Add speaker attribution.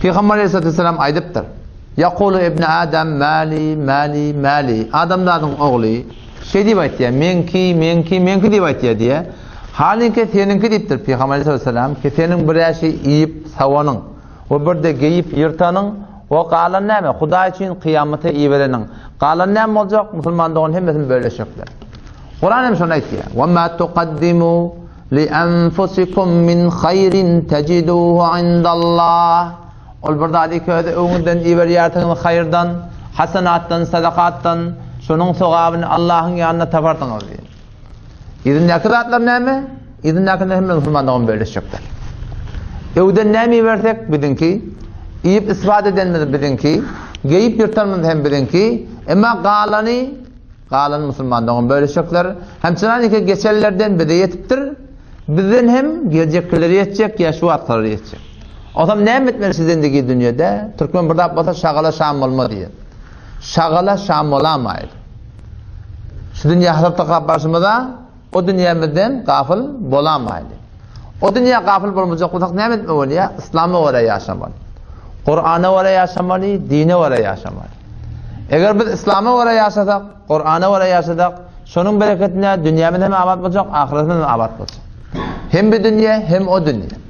Speaker 1: Peygamber Aleyhisselam aydıptır. Yaqulu ibn Adam mali mali mali. Adamların oğlu şey deyip aytdı ya, menki deyip aytdı diye. Halbuki seninki deyiptir Peygamber Aleyhisselam ki senin bir şey yiyip savanın, o bir de giyip yırtanın, o qalan näme? Huda için kıyamete iyi verenin. Qalan näme olacak? Müslümanların hemmesini bölüşecekler. Kur'an hem şunu aytdı ya. Ve ma tuqaddimu li anfusikum min hayrin teciduhu indallah. Ol bir dadi köde öňünden iwer ýartyňyz hayırdan, hasanatdan, sadakattan, şonuň sowabını Allah'ın ýanyna tapardyňyz diýen. Idin näkiratlar näme? Idin näkinde hem Müslümanlaryň bölüşjekler. Öwden näme bersek bilinki, iýip isbat edenler bilinki, geyip ýurtanmyz hem bilinki, emma galan Müslümanlaryň bölüşjekler. Hemçinan ki geçerlerden biri ýetipdir. Bizden hem gelecekleri ýetjek, ýa şu wagtlar ýetjek. Adam näme etmeli sizindeki dünyada? Türkmen burada bolsa şagala şam bolma diýer. Şagala şam bolamaydy. Şu dünýä hasapda başymyzda o dünýämizden gafil bolamaydy. O dünýä gafil bolmajak bolsak näme etmeli bolýar? İslamy wara ýaşamaly. Qur'ana wara ýaşamaly, dine wara ýaşamaly. Eger biz İslamy wara ýaşasak, Qur'ana wara ýaşasak, şonuň bereketine dünýämiz hem abad boljak, ahiretimiz hem abad boljak. Hem bu dünýä hem o dünýä.